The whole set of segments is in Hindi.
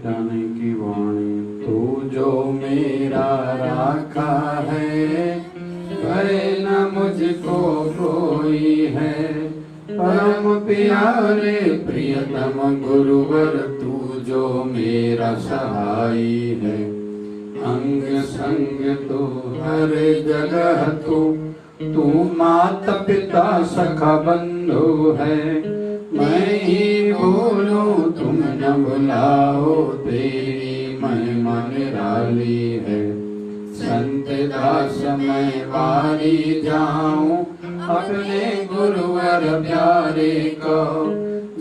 मिटाने की वाणी। तू जो मेरा राखा है, करे न मुझको कोई है। परम प्यारे प्रियतम गुरुवर, तू जो मेरा सहाई है। अंग संग तो हर जगह तू माता पिता सखा बंधु है। मैं ही बोलूं तुम न बुलाओ, तेरी महिमा निराली है। संत दास मैं वारी जाऊं, अपने गुरुवर प्यारे को।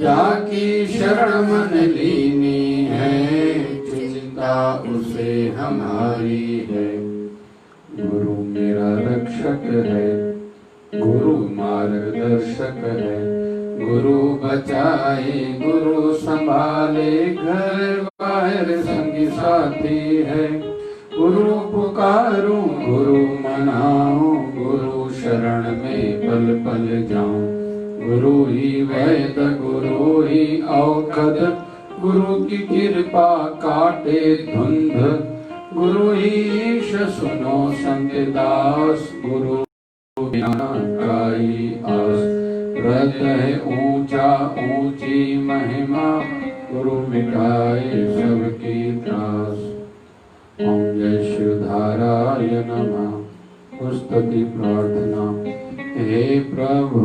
जाकी शरण मन लीनी है, चिंता उसे हमारी है। गुरु मेरा रक्षक है, गुरु मार्गदर्शक है। गुरु बचाए गुरु संभाले, घर बाहर संगी साथी है। गुरु पुकारूं गुरु मनाऊं, गुरु शरण में पल पल जाऊं। गुरु ही वैद गुरु ही औषध, गुरु की कृपा काटे धुंध। गुरु ईश सुनो संत दास, गुरु बिना काई आस। व्रत है ऊंचा ऊंची महिमा, गुरु मिटाए सबकी त्रास। ओम जय शिवधाराय नमः। स्तुति प्रार्थना। हे प्रभु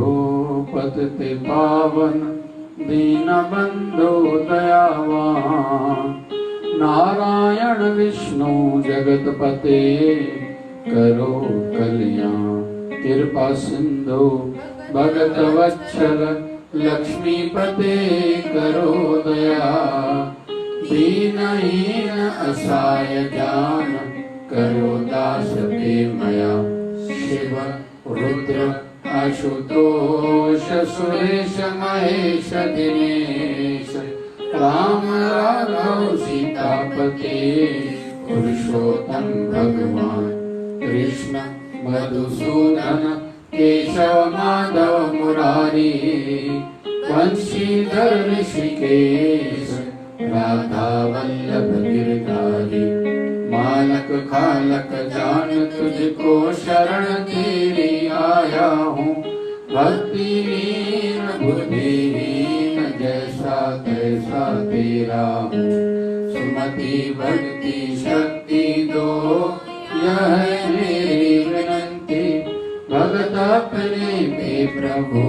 पतित पावन, दीन बंधु दयावान। नारायण विष्णु जगतपते, करो कल्याण। कृपा सिंधु भगत वत्सल, लक्ष्मीपते करो दया। दीनहीन असहाय ज्ञान, करो दास पे मया। शिव रुद्र आशुतोष, सुरेश महेश दिनेश। राम राघव सीतापते, पुरुषोत्तम भगवान। कृष्ण मधुसूदन, केशव माधव मुरारी। वंशीधर ऋषिकेश, राधा वल्लभ गिरधारी। मालक खालक जान तुझको शरण तेरी आया हूँ। भक्तिहीन बुद्धिहीन, जैसा तैसा तेरा हूँ। सुमति भक्ति शक्ति दो, यह है मेरी विनंती। भगत अपने पे प्रभु,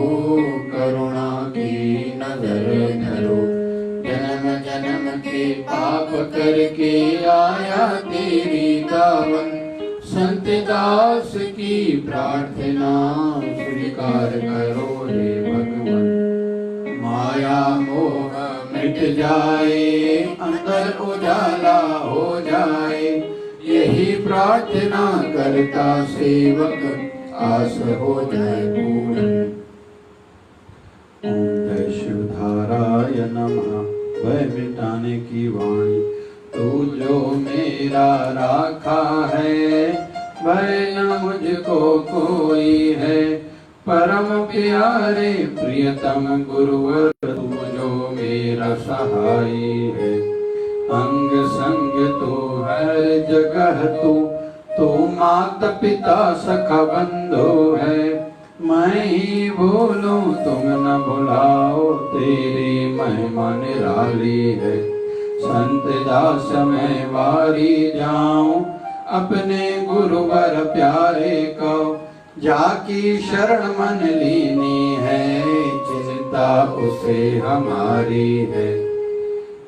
करुणा की नजर धरो। जन्म जन्म के पाप करके आया तेरी दावन। संत दास की प्रार्थना स्वीकार करो हे भगवान। माया मोह मिट जाए, अंदर उजाला हो जाए। यही प्रार्थना करता सेवक, आस हो जाए पूर्ण। ओम जय शिवधाराय नमः। भय मिटाने की वाणी। तू जो मेरा राखा है, भय न मुझको कोई है। परम प्यारे प्रियतम गुरुवर, तू जो मेरा सहाई है। अंग संग तो हर जगह तू माता पिता सखा बंधु है। मैं ही बोलूं तुम न बुलाओ, तेरी महिमा निराली है। संत दास मैं वारी जाऊं, अपने गुरुवर प्यारे को। जाकी शरण मन लीनी है, चिंता उसे हमारी है।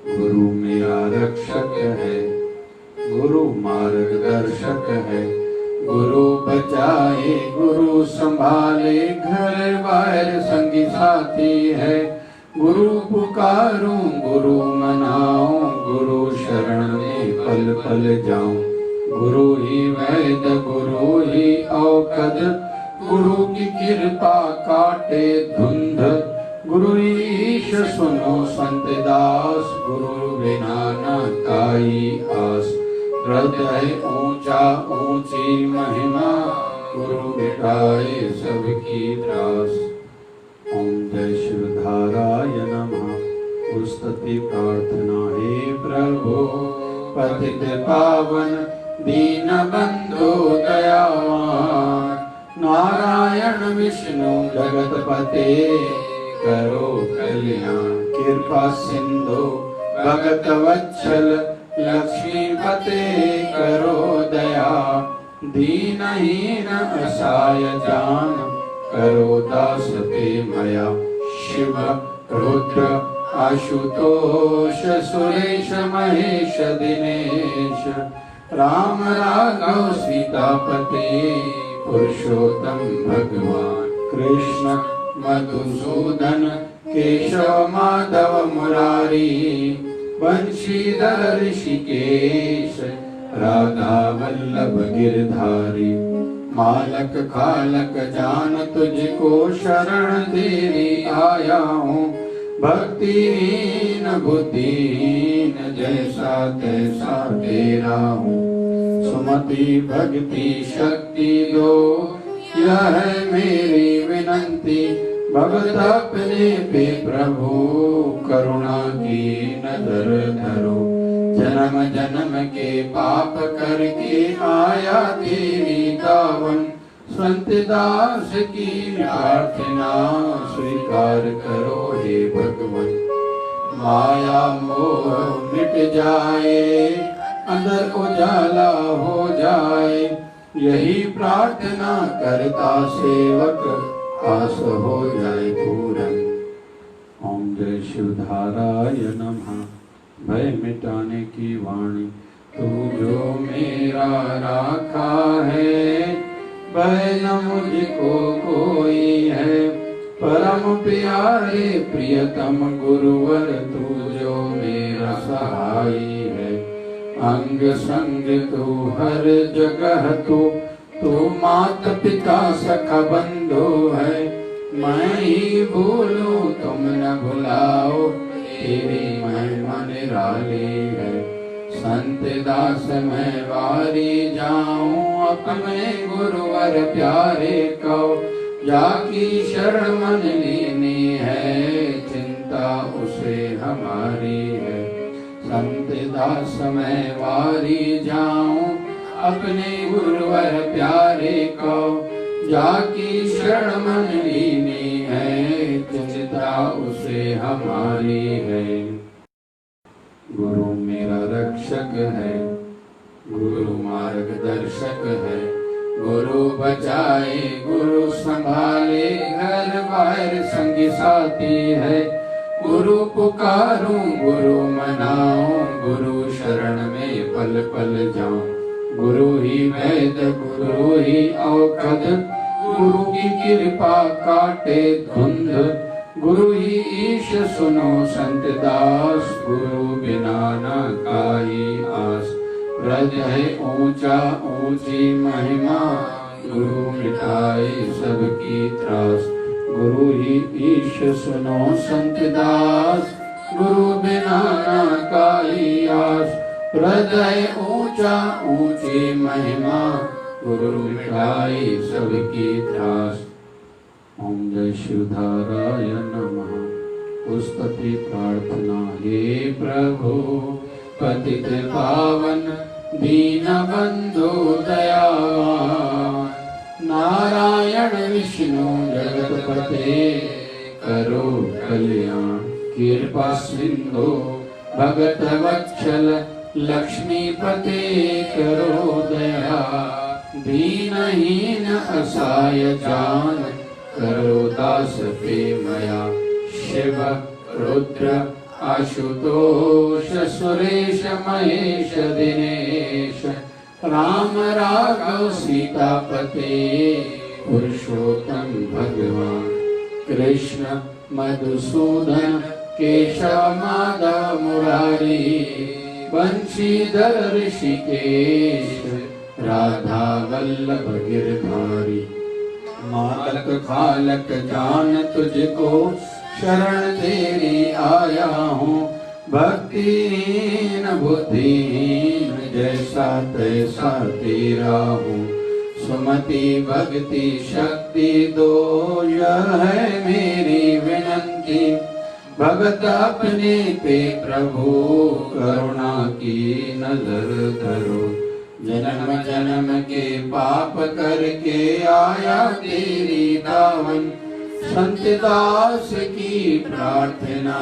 गुरु मेरा रक्षक है, गुरु मार्गदर्शक है। गुरु बचाए गुरु संभाले, घर बाहर संगी साथी है। गुरु पुकारूं गुरु मनाऊं, गुरु शरण में पल पल जाऊं। गुरु ही वैद गुरु ही औषध, गुरु की कृपा काटे धुंध। गुरु ईश सुनो संत दास, गुरु बिना न काई आस। हृदय ऊंचा ऊंची महिमा, गुरु मिटाए सबकी त्रास। ओम जय शिवधाराय नमः। स्तुति प्रार्थना हे प्रभु पतित पावन दीन बंधु दयावान नारायण विष्णु जगतपते करो कल्याण कृपा सिंधु भगत वत्सल लक्ष्मीपते करो दया दीनहीन असहाय जान करो दास ते मया शिव रुद्र आशुतोष सुरेश महेश दिनेश राम राघव सीतापते पुरुषोत्तम भगवान कृष्ण मधुसूदन केशव माधव मुरारी बंशीधर ऋषिकेश राधा वल्लभ गिरधारी मालक खालक जान तुझको शरण तेरी आया हूँ भक्तिहीन बुद्धिहीन जैसा तैसा तेरा हूँ सुमति भक्ति शक्ति दो यह है मेरी विनंती भगत अपने पे प्रभु करुणा की नजर धरो जन्म जन्म के पाप करके आया तेरी दावन संत दास की प्रार्थना स्वीकार करो हे भगवन माया मोह मिट जाए अंदर उजाला हो जाए यही प्रार्थना करता सेवक आस हो जाए पूरन। ओम जय शिवधाराय नमः भय मिटाने की वाणी तू जो मेरा राखा है भय न मुझको कोई है परम प्यारे प्रियतम गुरुवर तू जो मेरा सहाई है अंग संग तू हर जगह तू माता पिता सखा बंधु है मैं ही भूलूं तुम न भुलाओ तेरी महिमा निराली है संत दास मैं वारी जाऊं अपने गुरुवर प्यारे को जाकी शरण मन लेनी है चिंता उसे हमारी है संत दास मैं वारी जाऊं अपने गुरुवर प्यारे को जाकी शरण मन लेनी है चिंता उसे हमारी है गुरु मेरा रक्षक है गुरु मार्गदर्शक है गुरु बचाए गुरु संभाले घर बाहर संगी साथी है गुरु पुकारूं गुरु मनाऊं गुरु शरण में पल पल जाऊं गुरु ही वैद गुरु ही औषध गुरु की कृपा काटे धुंध गुरु ही ईश सुनो संत दास गुरु बिना न काई आस ब्रज है ऊंचा ऊंची महिमा गुरु मिटाए सबकी त्रास गुरु ही ईश सुनो संत दास गुरु बिना न काई आस हृदय ऊंचा ऊंची महिमा गुरु मिटाई सबकी त्रास ओम जय शिवधाराय नमः स्तुति प्रार्थना हे प्रभु पतित पावन दीन बंधु दयावान नारायण विष्णु जगतपते करो कल्याण कृपा सिंधु भगत वत्सल लक्ष्मीपते करो दया दीनहीन असहाय जान करो दास पे मया शिव रुद्र आशुतोष सुरेश महेश दिनेश राम राघव सीतापते पुरुषोत्तम भगवान कृष्ण मधुसूदन केशव माधव मुरारी बंशीधर ऋषिकेश राधा वल्लभ गिरधारी मालक खालक जान तुझको शरण तेरी आया हूँ भक्तिहीन बुद्धिहीन जैसा तैसा तेरा हूँ सुमति भक्ति शक्ति दो यह है मेरी विनंती भगत अपने पे प्रभु करुणा की नजर धरो। जन्म जन्म के पाप करके आया तेरी दावन, संत दास की प्रार्थना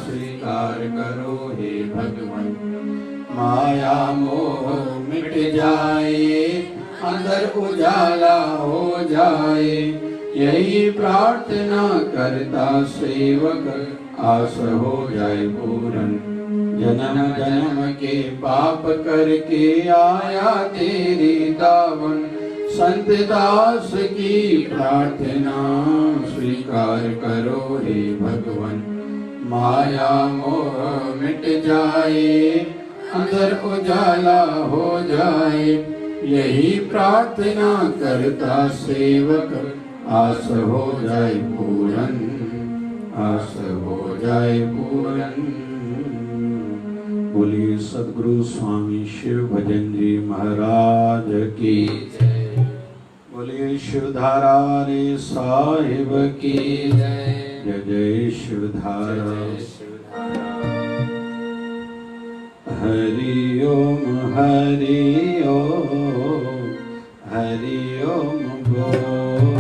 स्वीकार करो हे भगवान। माया मोह मिट जाए, अंदर उजाला हो जाए, यही प्रार्थना करता सेवक, आस हो जाए पूरन। जन्म जन्म के पाप करके आया तेरी दावन, संत दास की प्रार्थना स्वीकार करो हे भगवान। माया मोह मिट जाए, अंदर उजाला हो जाए, यही प्रार्थना करता सेवक, आस हो जाए पूरन, आस हो जाए पूरन। बोलिए सदगुरु स्वामी शिव भजन जी महाराज की जय। बोलिए शिवधारा रे साहिब की जय। जय जय शिवधारा। हरि ओम हरि ओम हरि ओम बोल।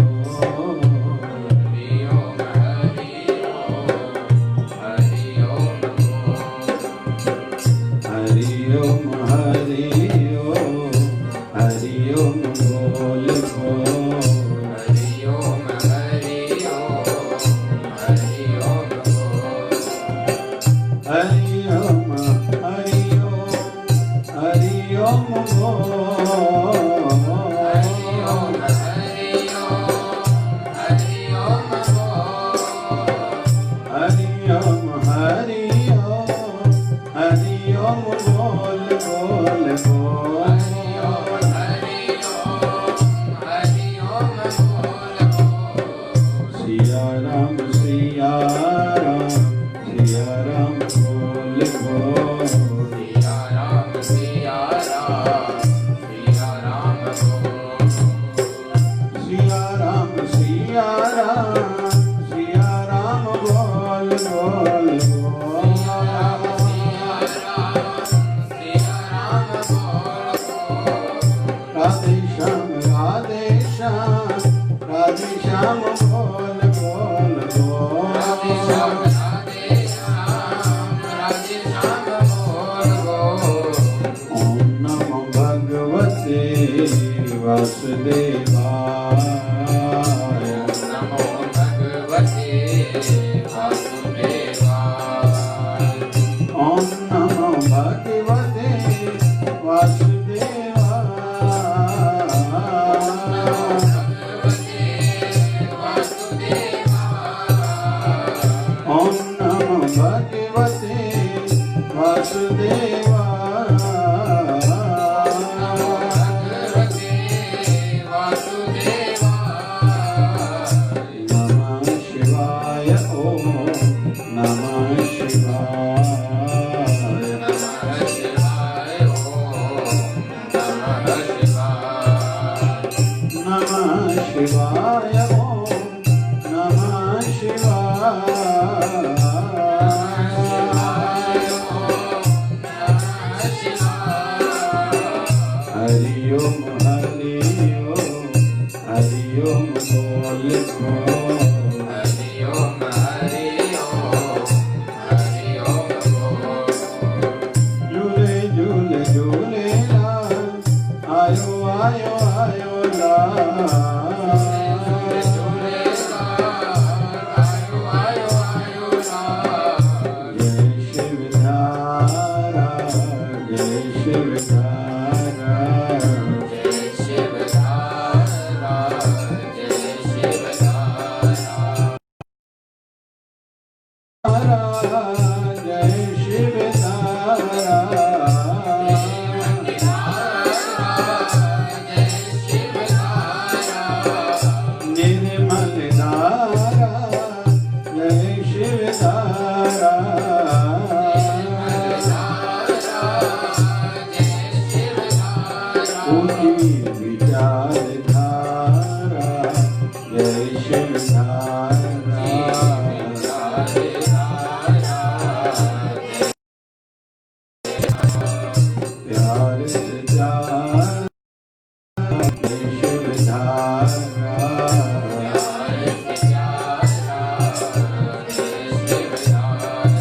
प्यार से प्यारा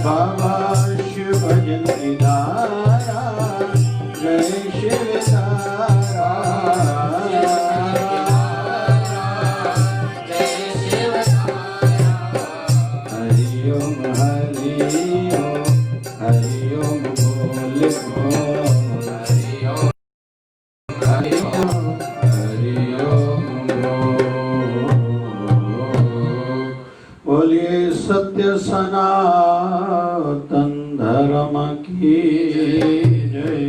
बाबा शिव भजन की धारा जय शिव धारा हरि ओम हरि ओम बोल हरि ओम बोलिए सत्य सनातन धर्म की जय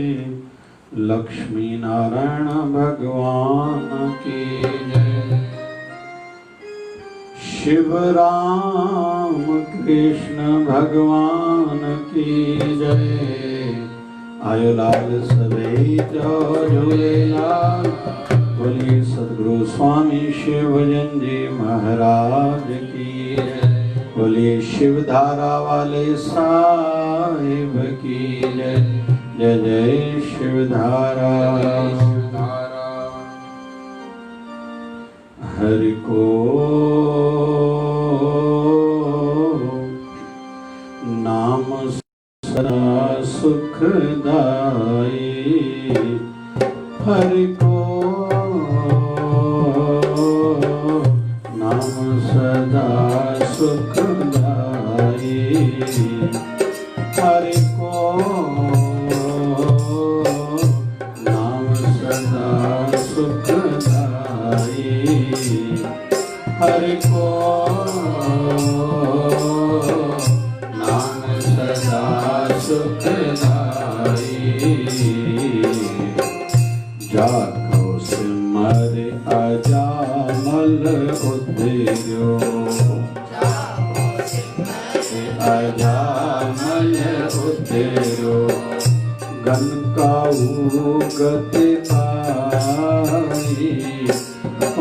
लक्ष्मी नारायण भगवान की जय शिव राम कृष्ण भगवान की जय आयो लाल सभे झूलेलाल बोलिए सद्गुरु स्वामी शिव भजन जी महाराज की जय बोलिए शिव धारा वाले साहिब की जय जय जय शिव धारा हरि को नाम सदा सुखदाई हरि को नाम सदा सुखदाई हरि को नाम सदा सुखदाई हरि को नाम सदा सुखदाई जाको सिमर अजामल उद्धिरो अजामल उद्धिरो गन का उगत पाई ओ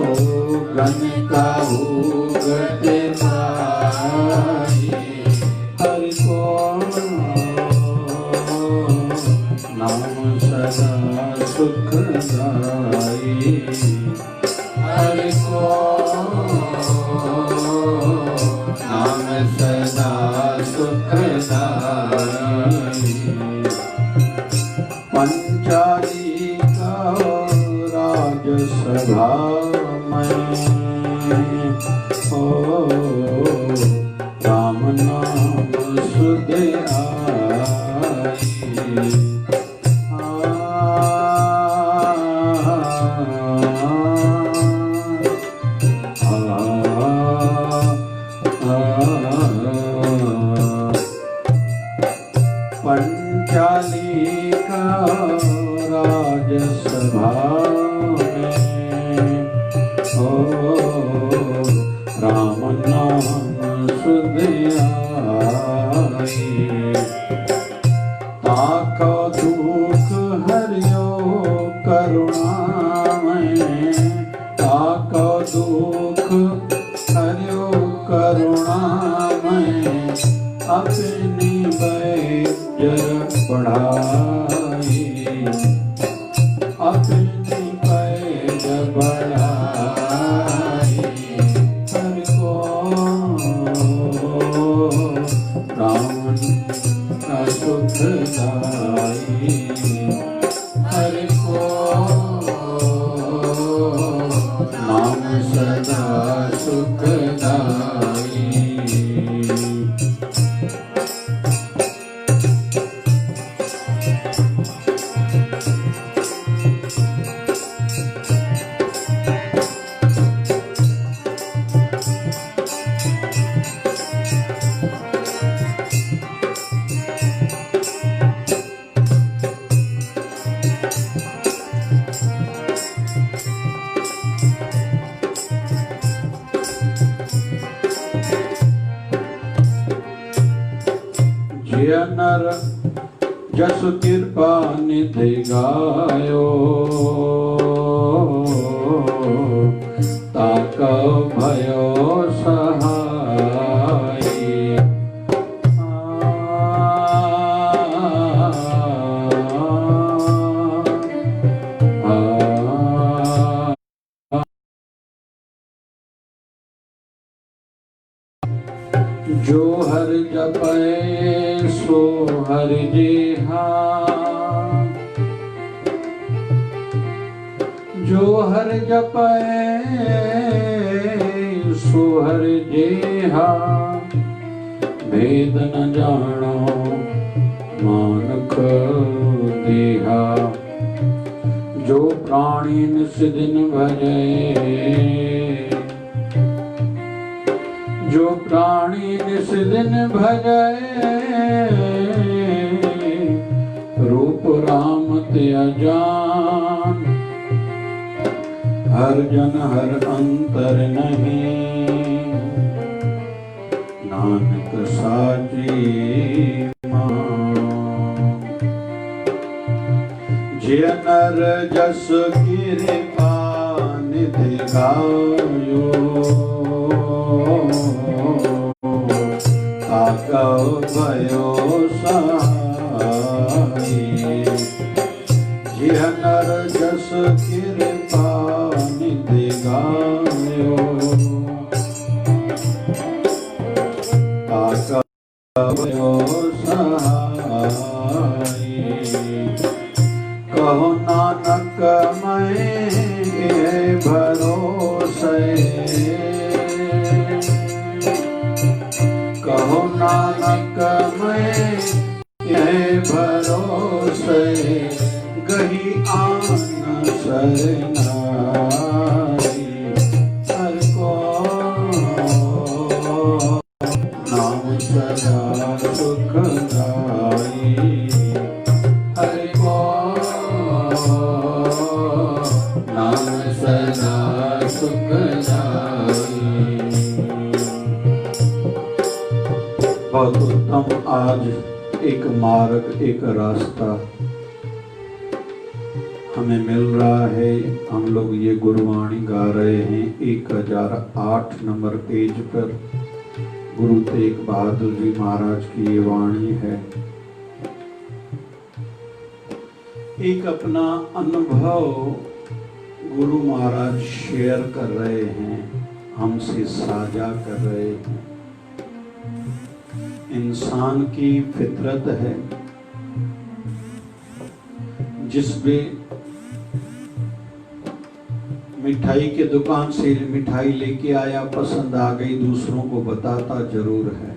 गन का उगत पाई हरि को नाम सदा सुखदाई हरि को नाम सदा सुखदाई पंचाली का राजसभा में ओ राम नाम सुध आई पंचाली का राजसभा में ओ राम नाम सुध आई ताका दुख हरियो करुणा में ताका दुख हरियो करुणा में अपनी बैजर बढ़ाई अपनी बैज बढ़ाई हरि को राम का सुखदाई हरि को नाम सदा सुखदाई नर जस कृपा निधि गायो ताका भयो सहाय जो हर जपै सो हर जेहा, जो हर जपै सो हर जेहा, भेद न जानो मानक देहा। जो प्राणी निस दिन भजै, जो प्राणी निस दिन भजै, रूप राम ते अजान। हर जन हर अंतर नहीं, नानक साची जे नर जस कृपा निधि गायो, ताकव भयो सहाय। जे नर जस कृपा निधि गायो, ताकव भयो सहाय। कहो नानक मैं भरोसे, कहो नानक मैं भरोसे, गही आन शरणाई। हर को नाम सदा सुखदाई, हर को नाम सदा सुखदाई। बहुत उत्तम आज एक मार्ग, एक रास्ता हमें मिल रहा है। हम लोग ये गुरुवाणी गा रहे हैं 1008 नंबर पेज पर। गुरु तेग बहादुर जी महाराज की ये वाणी है। एक अपना अनुभव गुरु महाराज शेयर कर रहे हैं, हमसे साझा कर रहे हैं। इंसान की फितरत है, जिसमें मिठाई के दुकान से मिठाई लेके आया, पसंद आ गई, दूसरों को बताता जरूर है।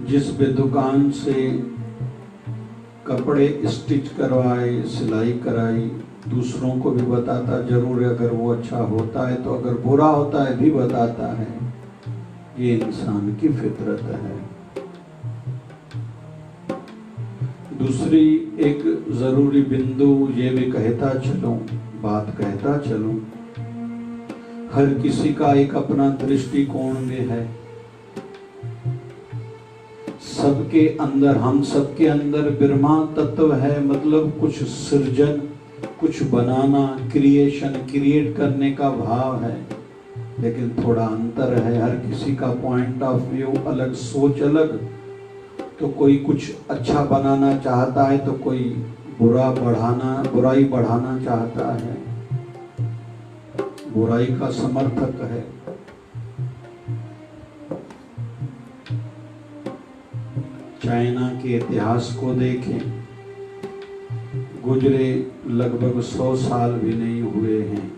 जिस भी दुकान से कपड़े स्टिच करवाए, सिलाई कराई, दूसरों को भी बताता जरूर है। अगर वो अच्छा होता है तो, अगर बुरा होता है भी बताता है। ये इंसान की फितरत है। दूसरी एक जरूरी बिंदु ये भी कहता चलूं, बात कहता चलूं, हर किसी का एक अपना दृष्टिकोण भी है। सबके अंदर, हम सबके अंदर ब्रह्मा तत्व है, मतलब कुछ सृजन, कुछ बनाना, क्रिएट करने का भाव है। लेकिन थोड़ा अंतर है, हर किसी का पॉइंट ऑफ व्यू अलग, सोच अलग। तो कोई कुछ अच्छा बनाना चाहता है, तो कोई बुराई बढ़ाना चाहता है, बुराई का समर्थक है। चाइना के इतिहास को देखें, गुजरे लगभग 100 साल भी नहीं हुए हैं,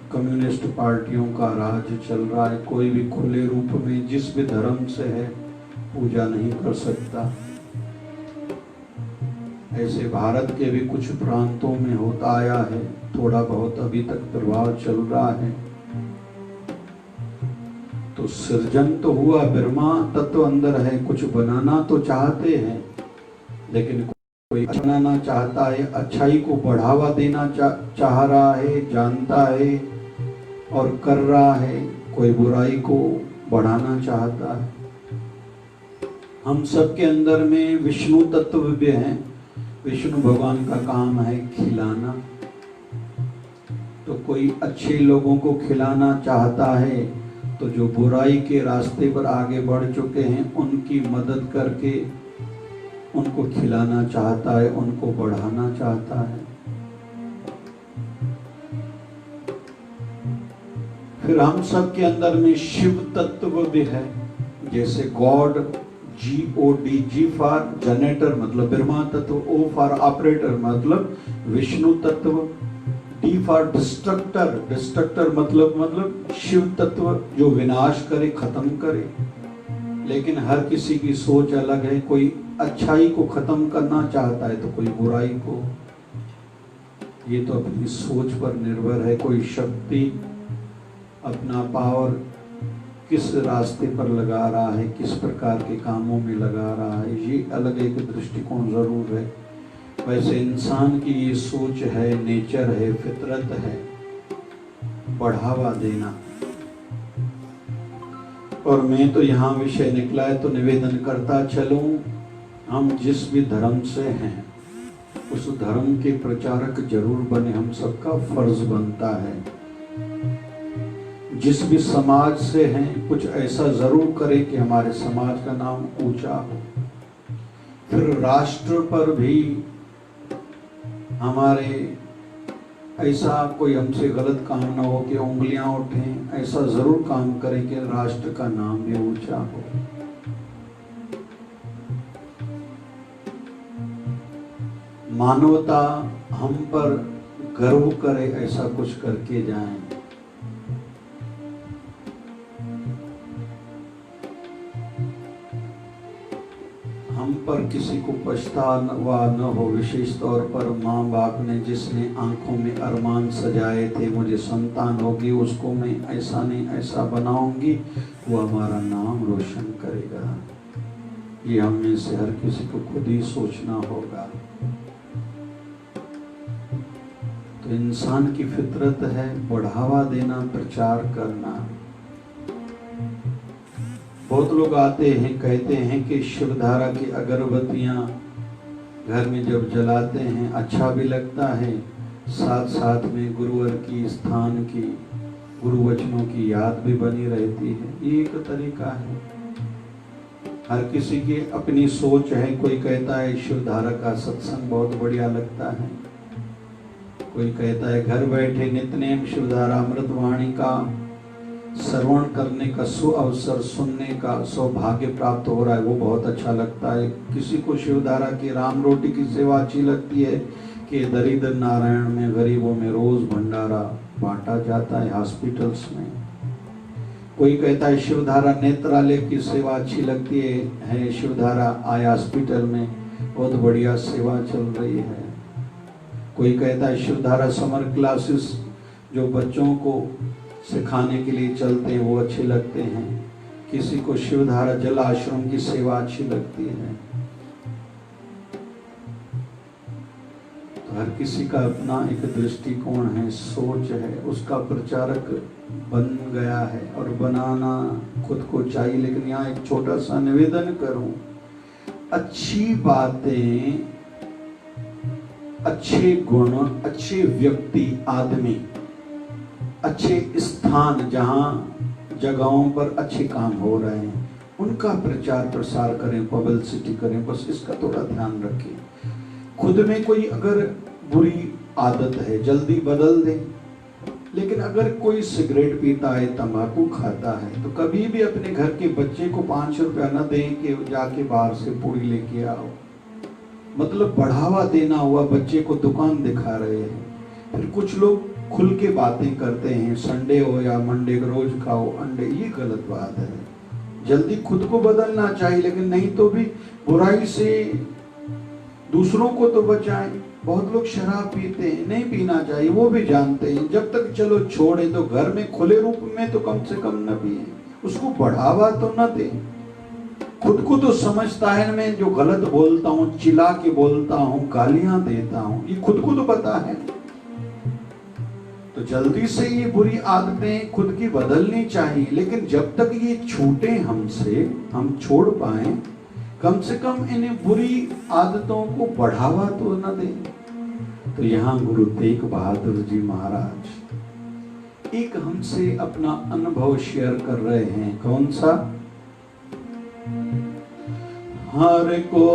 कम्युनिस्ट पार्टियों का राज चल रहा है। कोई भी खुले रूप में जिस भी धर्म से है पूजा नहीं कर सकता। ऐसे भारत के भी कुछ प्रांतों में होता आया है, थोड़ा बहुत अभी तक प्रभाव चल रहा है। तो सृजन तो हुआ, ब्रह्मा तत्व अंदर है, कुछ बनाना तो चाहते हैं, लेकिन कोई बनाना चाहता है, अच्छाई को बढ़ावा देना चाह रहा है, जानता है और कर रहा है, कोई बुराई को बढ़ाना चाहता है। हम सबके अंदर में विष्णु तत्व भी है। विष्णु भगवान का काम है खिलाना। तो कोई अच्छे लोगों को खिलाना चाहता है, तो जो बुराई के रास्ते पर आगे बढ़ चुके हैं उनकी मदद करके उनको खिलाना चाहता है, उनको बढ़ाना चाहता है। फिर हम सब के अंदर में शिव तत्व भी है, जैसे God, GOD, G for generator मतलब ब्रह्मा तत्व, O फॉर ऑपरेटर मतलब विष्णु तत्व, D फॉर डिस्ट्रक्टर, डिस्ट्रक्टर मतलब शिव तत्व जो विनाश करे, खत्म करे। लेकिन हर किसी की सोच अलग है, कोई अच्छाई को खत्म करना चाहता है तो कोई बुराई को। ये तो अपनी सोच पर निर्भर है, कोई शक्ति अपना पावर किस रास्ते पर लगा रहा है, किस प्रकार के कामों में लगा रहा है, ये अलग एक दृष्टिकोण जरूर है। वैसे इंसान की ये सोच है, नेचर है, फितरत है, बढ़ावा देना। और मैं तो यहाँ विषय निकला है तो निवेदन करता चलूं, हम जिस भी धर्म से हैं उस धर्म के प्रचारक जरूर बने, हम सबका फर्ज बनता है। जिस भी समाज से हैं कुछ ऐसा जरूर करें कि हमारे समाज का नाम ऊंचा हो। फिर राष्ट्र पर भी हमारे ऐसा कोई हमसे गलत काम ना हो कि उंगलियां उठें, ऐसा जरूर काम करें कि राष्ट्र का नाम भी ऊंचा हो। मानवता हम पर गर्व करे, ऐसा कुछ करके जाएं। हम पर किसी को पछतावा न हो, विशेष तौर पर माँ बाप ने जिसने आंखों में अरमान सजाए थे मुझे संतान होगी, उसको मैं ऐसा नहीं ऐसा बनाऊंगी, वो हमारा नाम रोशन करेगा। ये हम में से हर किसी को खुद ही सोचना होगा। तो इंसान की फितरत है बढ़ावा देना, प्रचार करना। बहुत लोग आते हैं कहते हैं कि शिवधारा की अगरबत्तियां घर में जब जलाते हैं अच्छा भी लगता है, साथ साथ में गुरुवर की, स्थान की, गुरु वचनों की याद भी बनी रहती है। ये एक तरीका है, हर किसी की अपनी सोच है। कोई कहता है शिवधारा का सत्संग बहुत बढ़िया लगता है, कोई कहता है घर बैठे नित्यनेम शिवधारा अमृतवाणी का श्रवण करने का सुअवसर, सुनने का सौभाग्य प्राप्त हो रहा है, वो बहुत अच्छा लगता है। किसी को शिवधारा की राम रोटी की सेवा अच्छी लगती है कि दरिद्र नारायण में, गरीबों में रोज भंडारा बांटा जाता है हॉस्पिटल्स में। कोई कहता है शिवधारा नेत्रालय की सेवा अच्छी लगती है, शिवधारा आई हॉस्पिटल में बहुत बढ़िया सेवा चल रही है। कोई कहता है शिवधारा समर क्लासेस जो बच्चों को सिखाने के लिए चलते हैं वो अच्छे लगते हैं। किसी को शिवधारा जल आश्रम की सेवा अच्छी लगती है। तो हर किसी का अपना एक दृष्टिकोण है, सोच है, उसका प्रचारक बन गया है और बनाना खुद को चाहिए। लेकिन यहाँ एक छोटा सा निवेदन करूं, अच्छी बातें, अच्छे गुण, अच्छे व्यक्ति, आदमी, अच्छे स्थान जहां जगहों पर अच्छे काम हो रहे हैं उनका प्रचार प्रसार करें, पब्लिसिटी करें। बस इसका थोड़ा ध्यान रखें। खुद में कोई अगर बुरी आदत है जल्दी बदल दें, लेकिन अगर कोई सिगरेट पीता है, तंबाकू खाता है, तो कभी भी अपने घर के बच्चे को 5 रुपया न दें कि जाके बाहर से पूरी लेके आओ। मतलब बढ़ावा देना हुआ, बच्चे को दुकान दिखा रहे हैं। फिर कुछ लोग खुल के बातें करते हैं, संडे हो या मंडे रोज खाओ अंडे, ये गलत बात है। जल्दी खुद को बदलना चाहिए, लेकिन नहीं तो भी बुराई से दूसरों को तो बचाएं। बहुत लोग शराब पीते हैं, नहीं पीना चाहिए, वो भी जानते हैं। जब तक चलो छोड़े तो घर में खुले रूप में तो कम से कम न पिए, उसको बढ़ावा तो न दें। खुद को तो समझता है मैं जो गलत बोलता हूँ, चिल्ला के बोलता हूँ, गालियां देता हूँ, ये खुद को तो पता है। तो जल्दी से ये बुरी आदतें खुद की बदलनी चाहिए। लेकिन जब तक ये छूटे हमसे, हम छोड़ पाए, कम से कम इन्हें बुरी आदतों को बढ़ावा तो न दें। तो यहाँ गुरु तेग बहादुर जी महाराज एक हमसे अपना अनुभव शेयर कर रहे हैं। कौन सा? हर को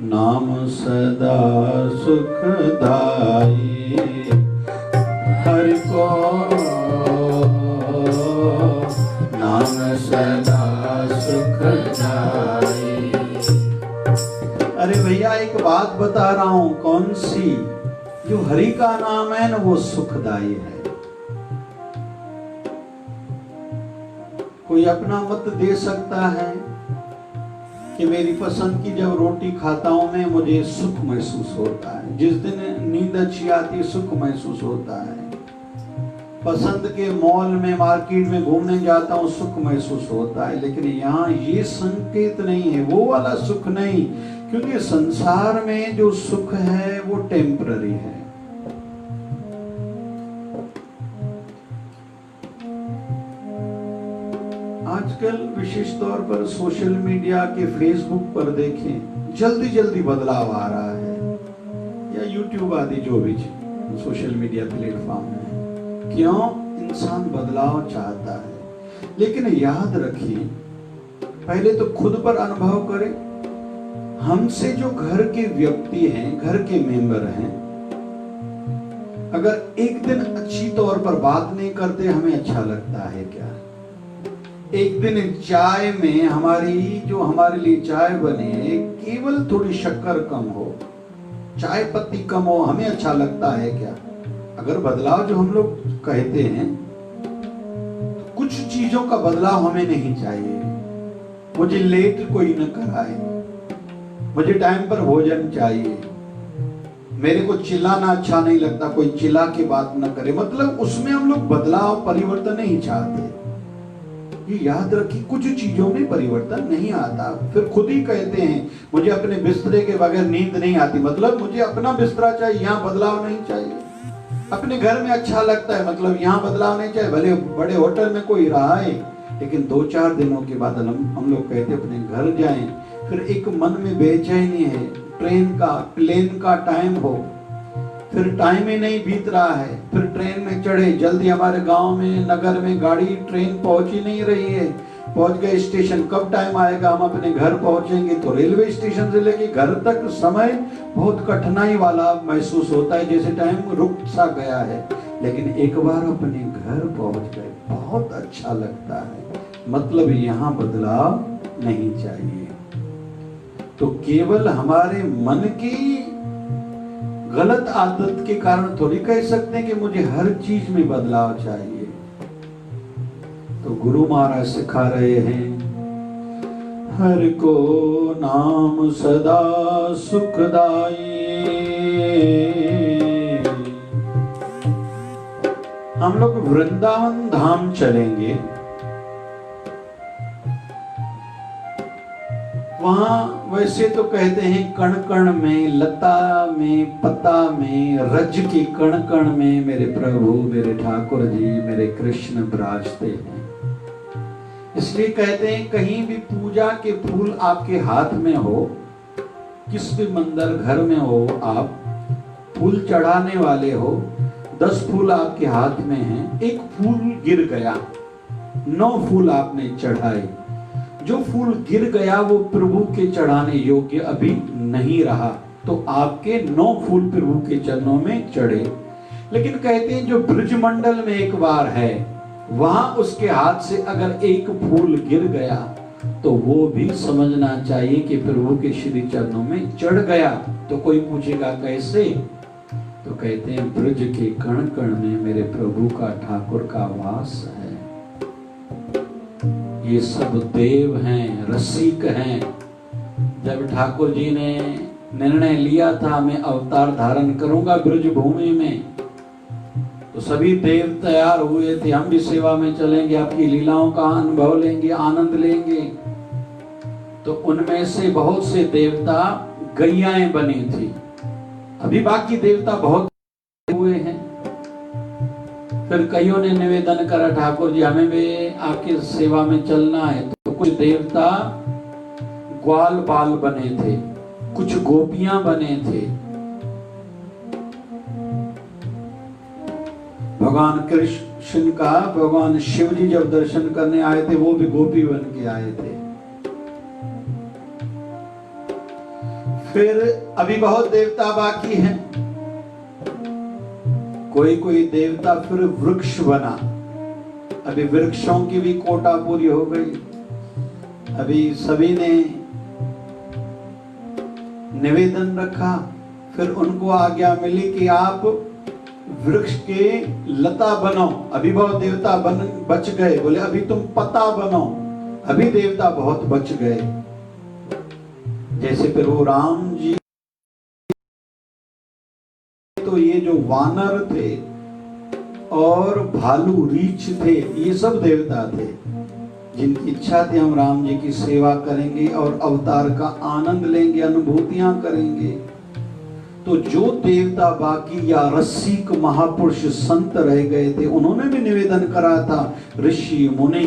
नाम सदा सुखदाई, को, नाम सदा सुखदाई। अरे भैया एक बात बता रहा हूं, कौन सी? जो हरि का नाम है ना वो सुखदाई है। कोई अपना मत दे सकता है कि मेरी पसंद की जब रोटी खाता हूं मैं, मुझे सुख महसूस होता है। जिस दिन नींद अच्छी आती सुख महसूस होता है। पसंद के मॉल में मार्केट में घूमने जाता हूं सुख महसूस होता है। लेकिन यहाँ ये संकेत नहीं है, वो वाला सुख नहीं, क्योंकि संसार में जो सुख है वो टेम्पररी है। आजकल विशेष तौर पर सोशल मीडिया के फेसबुक पर देखें, जल्दी जल्दी बदलाव आ रहा है, या यूट्यूब आदि जो भी सोशल मीडिया प्लेटफॉर्म है। क्यों? इंसान बदलाव चाहता है। लेकिन याद रखिए, पहले तो खुद पर अनुभव करें। हमसे जो घर के व्यक्ति हैं, घर के मेंबर हैं, अगर एक दिन अच्छी तौर पर बात नहीं करते, हमें अच्छा लगता है क्या? एक दिन चाय में हमारे लिए चाय बने, केवल थोड़ी शक्कर कम हो, चाय पत्ती कम हो, हमें अच्छा लगता है क्या? अगर बदलाव जो हम लोग कहते हैं, तो कुछ चीजों का बदलाव हमें नहीं चाहिए। मुझे लेट कोई न कराए, मुझे टाइम पर भोजन चाहिए, मेरे को चिल्लाना अच्छा नहीं लगता, कोई चिल्ला के बात न करे। मतलब उसमें हम लोग बदलाव परिवर्तन नहीं चाहते। ये याद रखिए, कुछ चीजों में परिवर्तन नहीं आता। फिर खुद ही कहते हैं मुझे अपने बिस्तरे के बगैर नींद नहीं आती, मतलब मुझे अपना बिस्तरा चाहिए, यहाँ बदलाव नहीं चाहिए। अपने घर में अच्छा लगता है, मतलब यहाँ बदलाव नहीं चाहिए। भले बड़े होटल में कोई रहा है, लेकिन 2-4 दिनों के बाद हम लोग कहते अपने घर जाएं। फिर एक मन में बेचैनी है, प्लेन का टाइम हो, फिर टाइम ही नहीं बीत रहा है। फिर ट्रेन में चढ़े, जल्दी हमारे गांव में, नगर में गाड़ी ट्रेन पहुंच ही नहीं रही है। पहुंच गए स्टेशन, कब टाइम आएगा हम अपने घर पहुंचेंगे? तो रेलवे स्टेशन से लेके घर तक समय बहुत कठिनाई वाला महसूस होता है, जैसे टाइम रुक सा गया है। लेकिन एक बार अपने घर पहुंच गए, बहुत अच्छा लगता है। मतलब यहाँ बदलाव नहीं चाहिए। तो केवल हमारे मन की गलत आदत के कारण थोड़ी कह सकते हैं कि मुझे हर चीज में बदलाव चाहिए। तो गुरु महाराज सिखा रहे हैं, हर को नाम सदा सुखदाई। हम लोग वृंदावन धाम चलेंगे, वहां वैसे तो कहते हैं कण कण में, लता में, पता में, रज के कण कण में मेरे प्रभु, मेरे ठाकुर जी, मेरे कृष्ण विराजते हैं। इसलिए कहते हैं कहीं भी पूजा के फूल आपके हाथ में हो, किस भी मंदिर घर में हो, आप फूल चढ़ाने वाले हो, 10 फूल आपके हाथ में हैं, एक फूल गिर गया, 9 फूल आपने चढ़ाए, जो फूल गिर गया वो प्रभु के चढ़ाने योग्य अभी नहीं रहा, तो आपके 9 फूल प्रभु के चरणों में चढ़े। लेकिन कहते हैं जो ब्रजमंडल में एक बार है, वहां उसके हाथ से अगर एक फूल गिर गया तो वो भी समझना चाहिए कि प्रभु के श्री चरणों में चढ़ गया। तो कोई पूछेगा कैसे? तो कहते हैं ब्रज के कण कण में मेरे प्रभु का, ठाकुर का वास है। ये सब देव हैं, रसिक हैं। जब ठाकुर जी ने निर्णय लिया था मैं अवतार धारण करूंगा ब्रज भूमि में, तो सभी देव तैयार हुए थे, हम भी सेवा में चलेंगे, आपकी लीलाओं का अनुभव लेंगे, आनंद लेंगे। तो उनमें से बहुत से देवता गैयाएं बनी थी, अभी बाकी देवता बहुत हुए हैं। फिर कईयों ने निवेदन करा, ठाकुर जी हमें भी आपकी सेवा में चलना है। तो कुछ देवता ग्वाल बाल बने थे, कुछ गोपियां बने थे। भगवान कृष्ण का भगवान शिव जी जब दर्शन करने आए थे, वो भी गोपी बन के आए थे। फिर अभी बहुत देवता बाकी हैं। कोई कोई देवता फिर वृक्ष बना। अभी वृक्षों की भी कोटा पूरी हो गई। अभी सभी ने निवेदन रखा, फिर उनको आज्ञा मिली कि आप वृक्ष के लता बनो। अभी बहुत देवता बच गए, बोले अभी तुम पत्ता बनो। अभी देवता बहुत बच गए। जैसे प्रभु राम जी, तो ये जो वानर थे और भालू रीछ थे, ये सब देवता थे जिनकी इच्छा थी हम राम जी की सेवा करेंगे और अवतार का आनंद लेंगे, अनुभूतियां करेंगे। तो जो देवता बाकी या रसिक महापुरुष संत रह गए थे, उन्होंने भी निवेदन करा था ऋषि मुनि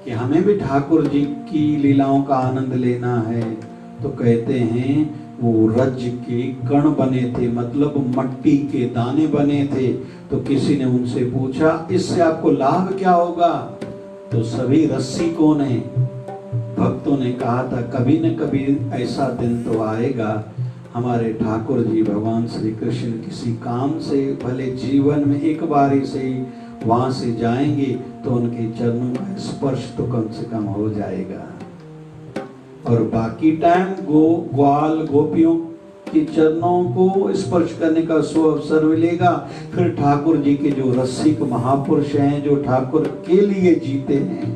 कि हमें भी ठाकुर जी की लीलाओं का आनंद लेना है। तो कहते हैं वो रज के कण बने थे, मतलब मट्टी के दाने बने थे। तो किसी ने उनसे पूछा इससे आपको लाभ क्या होगा? तो सभी रसिकों ने, भक्तों ने कहा था कभी न कभी ऐसा दिन तो आएगा, हमारे ठाकुर जी भगवान श्री कृष्ण किसी काम से भले जीवन में एक बारी से ही वहां से जाएंगे तो उनके चरणों का स्पर्श तो कम से कम हो जाएगा। और बाकी टाइम ग्वाल गोपियों के चरणों को स्पर्श करने का अवसर मिलेगा। फिर ठाकुर जी के जो रसिक महापुरुष हैं, जो ठाकुर के लिए जीते हैं,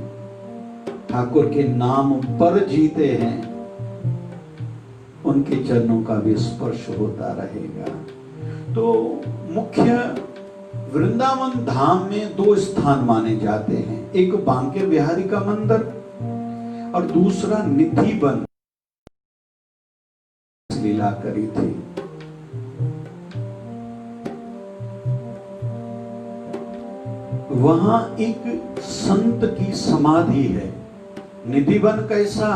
ठाकुर के नाम पर जीते हैं, उनके चरणों का भी स्पर्श होता रहेगा। तो मुख्य वृंदावन धाम में दो स्थान माने जाते हैं, एक बांके बिहारी का मंदिर और दूसरा निधि वन लीला करी थी। वहां एक संत की समाधि है। निधि वन कैसा?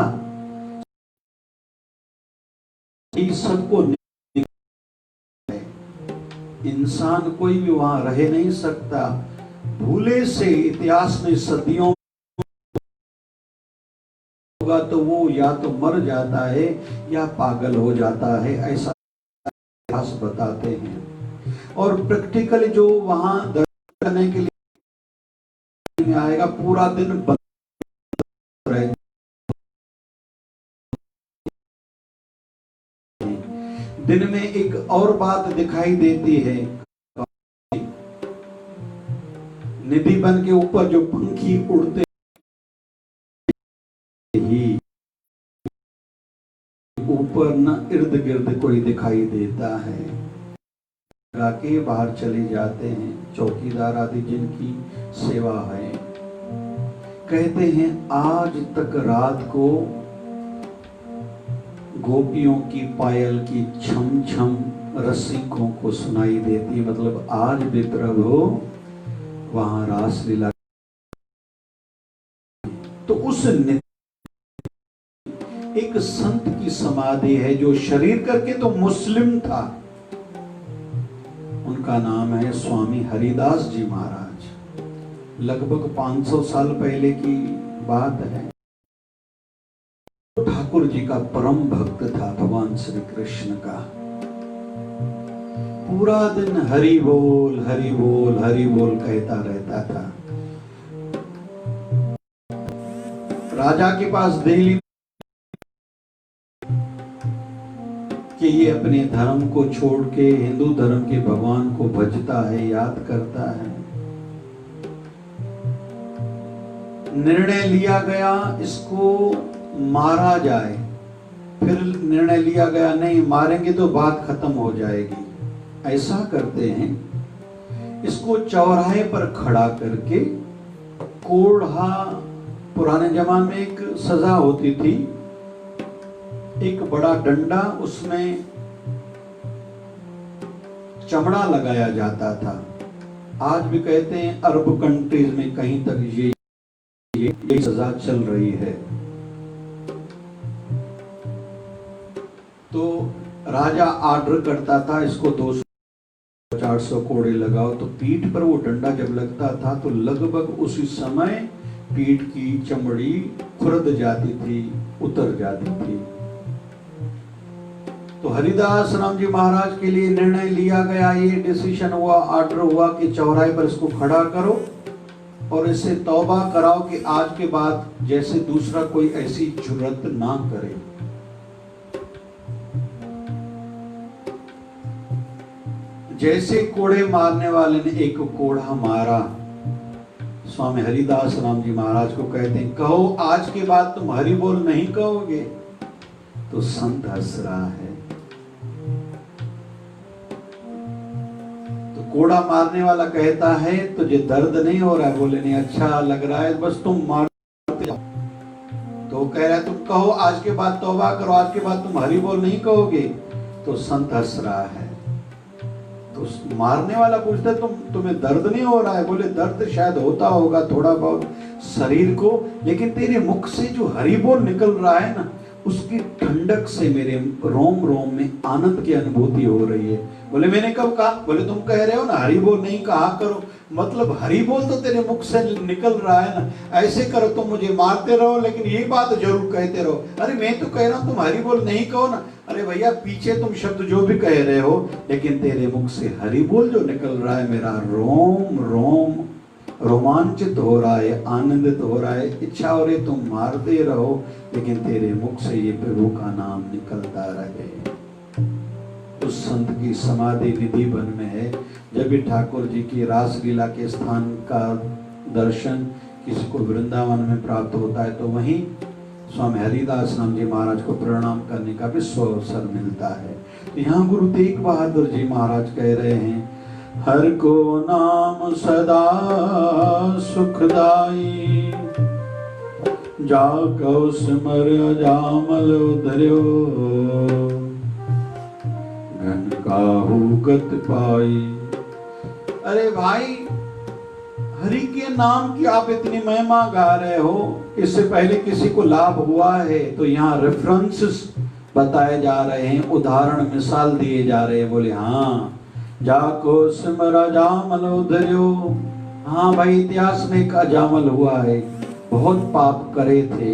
सबको इंसान कोई भी वहां रह नहीं सकता। भूले से इतिहास में सदियों होगा तो वो या तो मर जाता है या पागल हो जाता है, ऐसा इतिहास बताते हैं। और प्रैक्टिकली जो वहां दर्शन करने के लिए आएगा पूरा दिन बंद रहे। दिन में एक और बात दिखाई देती है, निधि वन के ऊपर जो पंखी उड़ते ही ऊपर न इर्द गिर्द कोई दिखाई देता है। के बाहर चले जाते हैं चौकीदार आदि जिनकी सेवा है। कहते हैं आज तक रात को गोपियों की पायल की छम छम रसिकों को सुनाई देती, मतलब आज भी प्रभु वहां रास लीला। तो उस एक संत की समाधि है जो शरीर करके तो मुस्लिम था, उनका नाम है स्वामी हरिदास जी महाराज। लगभग 500 साल पहले की बात है। ठाकुर जी का परम भक्त था भगवान श्री कृष्ण का। पूरा दिन हरि बोल हरि बोल हरि बोल कहता रहता था। राजा के पास दिल्ली कि ये अपने धर्म को छोड़ के हिंदू धर्म के भगवान को भजता है, याद करता है। निर्णय लिया गया इसको मारा जाए। फिर निर्णय लिया गया नहीं मारेंगे तो बात खत्म हो जाएगी। ऐसा करते हैं इसको चौराहे पर खड़ा करके कोढ़ा, पुराने जमाने में एक सजा होती थी, एक बड़ा डंडा, उसमें चमड़ा लगाया जाता था। आज भी कहते हैं अरब कंट्रीज में कहीं तक ये सजा चल रही है। तो राजा आर्डर करता था इसको 200-400 कोड़े लगाओ। तो पीठ पर वो डंडा जब लगता था तो लगभग उसी समय पीठ की चमड़ी खुरद जाती थी, उतर जाती थी। तो हरिदास राम जी महाराज के लिए निर्णय लिया गया, ये डिसीजन हुआ, ऑर्डर हुआ कि चौराहे पर इसको खड़ा करो और इससे तौबा कराओ कि आज के बाद जैसे दूसरा कोई ऐसी जुर्रत ना करे। जैसे कोड़े मारने वाले ने एक कोड़ा मारा, स्वामी हरिदास राम जी महाराज को कहते हैं, कहो आज के बाद तुम हरि बोल नहीं कहोगे। तो संत हंस रहा है। तो कोड़ा मारने वाला कहता है, तुझे दर्द नहीं हो रहा है? बोले नहीं, अच्छा लग रहा है, बस तुम मारते जाओ। तो कह रहा है, तुम कहो आज के बाद तौबा करो, आज के बाद तुम हरि बोल नहीं कहोगे। तो संत हंस रहा है। तो मारने वाला पूछता है, तुम्हें दर्द नहीं हो रहा है? बोले दर्द शायद होता होगा थोड़ा बहुत शरीर को, लेकिन तेरे मुख से जो हरि बोल निकल रहा है ना, उसकी ठंडक से मेरे रोम रोम में आनंद की अनुभूति हो रही है। बोले मैंने कब कहा? बोले तुम कह रहे हो ना हरि बोल नहीं कहा करो, मतलब हरि बोल तो तेरे मुख से निकल रहा है ना, ऐसे करो तुम मुझे मारते रहो लेकिन ये बात जरूर कहते रहो। अरे मैं तो कह रहा हूं तुम हरि बोल नहीं कहो ना। अरे भैया पीछे तुम शब्द जो भी कह रहे हो, लेकिन तेरे मुख से हरि बोल जो निकल रहा है, मेरा रोम रोम रोमांचित हो रहा है, आनंदित हो रहा है। इच्छा हो रही तुम मारते रहो, लेकिन तेरे मुख से ये प्रभु का नाम निकलता रहे। उस संत की समाधि निधि वन में है। जब भी ठाकुर जी की रासलीला के स्थान का दर्शन किसी को वृंदावन में प्राप्त होता है, तो वहीं स्वामी हरिदास राम जी महाराज को प्रणाम करने का भी अवसर मिलता है। तो यहाँ गुरु तेग बहादुर जी महाराज कह रहे हैं, हर को नाम सदा सुखदाई, जाको सिमर अजामल उधर्यो, घन काहू गत पाई। अरे भाई, हरि के नाम की आप इतनी महिमा गा रहे हो, इससे पहले किसी को लाभ हुआ है? तो यहाँ रेफरेंसेस बताए जा रहे हैं, उदाहरण मिसाल दिए जा रहे हैं। बोले हाँ, जाको सिमर अजामल उधर्यो। हाँ भाई, इतिहास में एक अजामल हुआ है, बहुत पाप करे थे,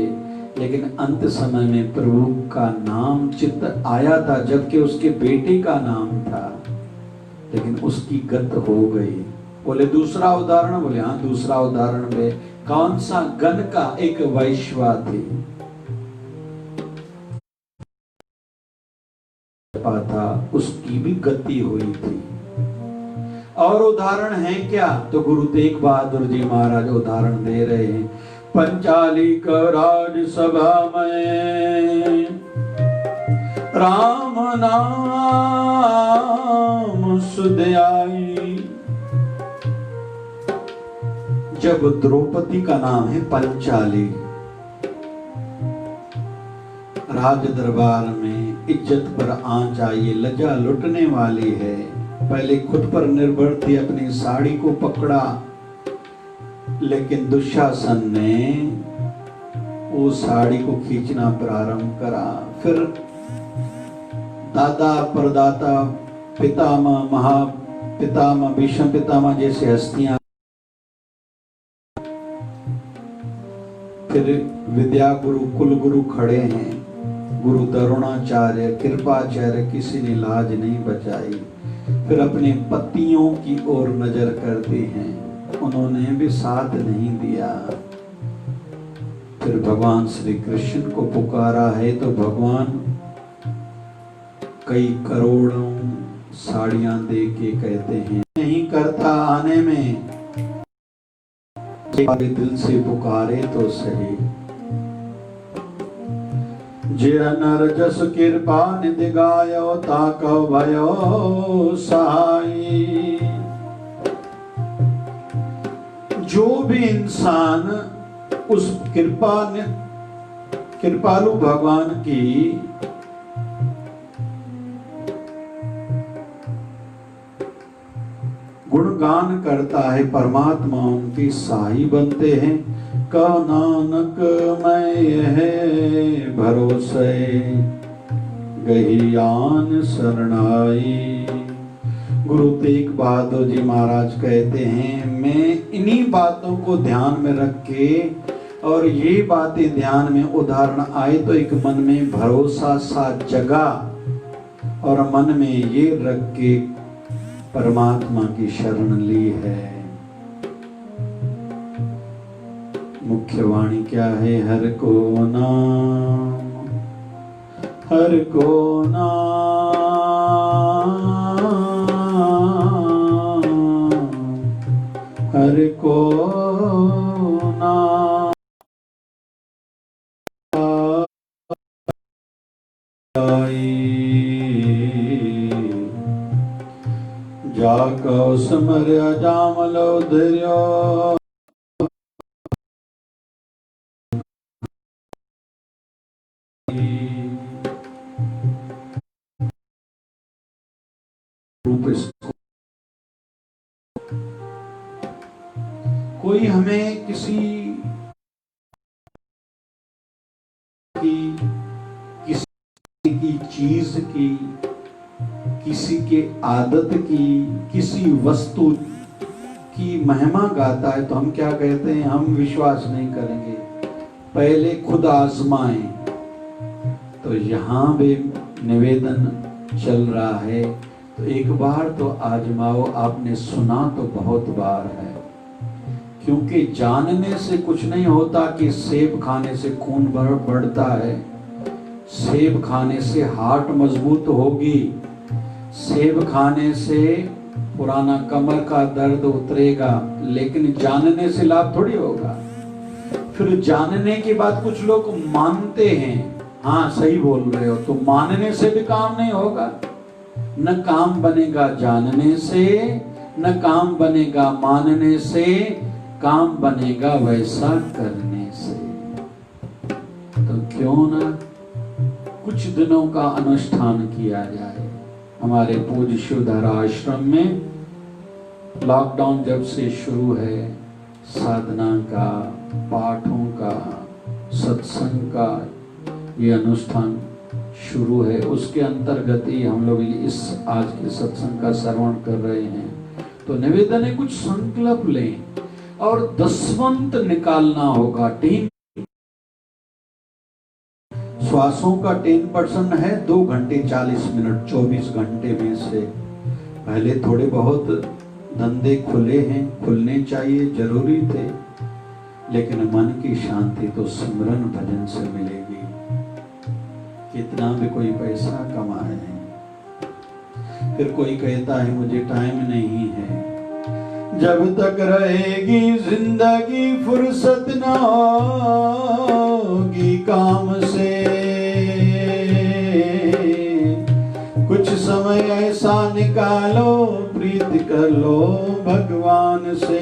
लेकिन अंत समय में प्रभु का नाम चित्त आया था, जबकि उसके बेटे का नाम था, लेकिन उसकी गत हो गई। बोले दूसरा उदाहरण? बोले हाँ, दूसरा उदाहरण में कौन सा? गण का एक वैश्वा थी, था, उसकी भी गति हुई थी। और उदाहरण है क्या? तो गुरु तेग बहादुर जी महाराज उदाहरण दे रहे हैं। पंचालिक राज सभा में राम नाम सुध आई। जब द्रौपदी का नाम है पंचाली, राज दरबार में इज्जत पर आंच आई, लज्जा लुटने वाली है। पहले खुद पर निर्भर थी, अपनी साड़ी को पकड़ा, लेकिन दुशासन ने वो साड़ी को खींचना प्रारंभ करा। फिर दादा परदाता पितामह महापितामह भीष्म पितामह जैसे हस्तियां, फिर विद्या गुरु कुल गुरु खड़े हैं, गुरु द्रोणाचार्य कृपाचार्य, किसी ने लाज नहीं बचाई। फिर अपने पतियों की ओर नजर करते हैं, उन्होंने भी साथ नहीं दिया। फिर भगवान श्री कृष्ण को पुकारा है, तो भगवान कई करोड़ों साड़ियां दे के कहते हैं नहीं करता आने में, दिल से पुकारे तो सही। जे नर जस कृपा निधि गायो, ताको भयो सहाई। जो भी इंसान उस कृपालु भगवान की गुणगान करता है, परमात्मा उनकी सहाई बनते हैं। का नानक मैं है भरोसे, गहियान शरणाई। गुरु तेग बहादुर जी महाराज कहते हैं, मैं इन्हीं बातों को ध्यान में रख के, और ये बातें ध्यान में उदाहरण आए तो एक मन में भरोसा सा जगा और मन में ये रख के परमात्मा की शरण ली है। मुख्य वाणी क्या है? हर को नाम, हर को नाम, हर को नाम जाको समर्या जामलो धर्यो कोई हमें किसी की चीज की, किसी के आदत की, किसी वस्तु की महिमा गाता है तो हम क्या कहते हैं? हम विश्वास नहीं करेंगे, पहले खुद आजमाएं। तो यहाँ भी निवेदन चल रहा है, तो एक बार तो आजमाओ। आपने सुना तो बहुत बार है, क्योंकि जानने से कुछ नहीं होता कि सेब खाने से खून बढ़ता है, सेब खाने से हार्ट मजबूत होगी, सेब खाने से पुराना कमर का दर्द उतरेगा, लेकिन जानने से लाभ थोड़ी होगा। फिर जानने के बाद कुछ लोग मानते हैं, हाँ सही बोल रहे हो, तो मानने से भी काम नहीं होगा। न काम बनेगा जानने से, न काम बनेगा मानने से, काम बनेगा वैसा करने से। तो क्यों ना कुछ दिनों का अनुष्ठान किया जाए। हमारे पूज्य शिवधार आश्रम में लॉकडाउन जब से शुरू है, साधना का, पाठों का, सत्संग का ये अनुष्ठान शुरू है। उसके अंतर्गत ही हम लोग इस आज के सत्संग का श्रवण कर रहे हैं। तो निवेदन है कुछ संकल्प लें और दसवंत निकालना होगा। श्वासों का 10% है 2 घंटे 40 मिनट 24 घंटे में से। पहले थोड़े बहुत धंधे खुले हैं, खुलने चाहिए, जरूरी थे, लेकिन मन की शांति तो सिमरन भजन से मिलेगी। कितना भी कोई पैसा कमाए, फिर कोई कहता है मुझे टाइम नहीं है। जब तक रहेगी जिंदगी फुर्सत ना होगी काम से। कुछ समय ऐसा निकालो, प्रीत कर लो भगवान से।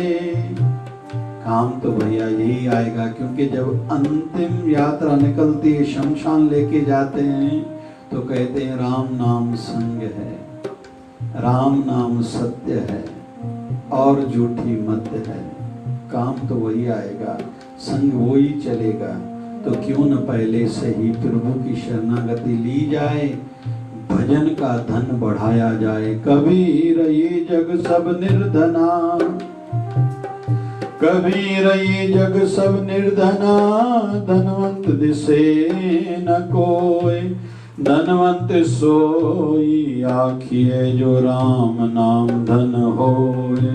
काम तो भैया यही आएगा, क्योंकि जब अंतिम यात्रा निकलती है, शमशान लेके जाते हैं, तो कहते हैं राम नाम संग है, राम नाम सत्य है और झूठी मत है। काम तो वही आएगा, संग वही चलेगा। तो क्यों न पहले से ही प्रभु की शरणागति ली जाए, भजन का धन बढ़ाया जाए। कबीर ये जग सब निर्धना, कबीर ये जग सब निर्धना, धनवंत दिसे न कोई, धनवंत सोई आखिए जो राम नाम धन होए।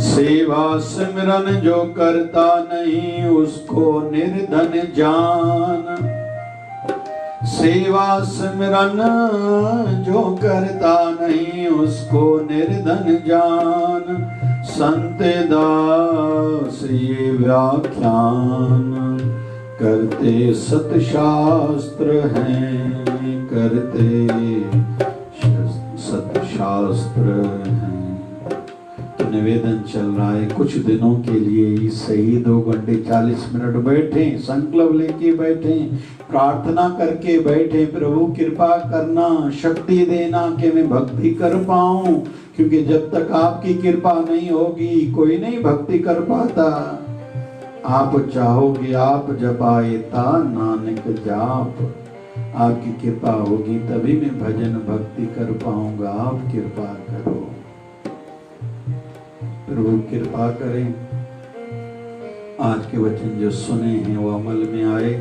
सेवा सिमरन जो करता नहीं उसको निर्धन जान, सेवा सिमरन जो करता नहीं उसको निर्धन जान। संत दास ये व्याख्यान करते सतशास्त्र हैं, करते सतशास्त्र हैं। तो निवेदन चल रहा है कुछ दिनों के लिए ही सही 2 घंटे 40 मिनट बैठे, संकल्प लेके बैठे, प्रार्थना करके बैठे, प्रभु कृपा करना, शक्ति देना कि मैं भक्ति कर पाऊं, क्योंकि जब तक आपकी कृपा नहीं होगी कोई नहीं भक्ति कर पाता। आप चाहोगे आप जपाएता नानक जाप, आपकी कृपा होगी तभी मैं भजन भक्ति कर पाऊंगा। आप कृपा करो, प्रभु कृपा करें। आज के वचन जो सुने हैं वो अमल में आए।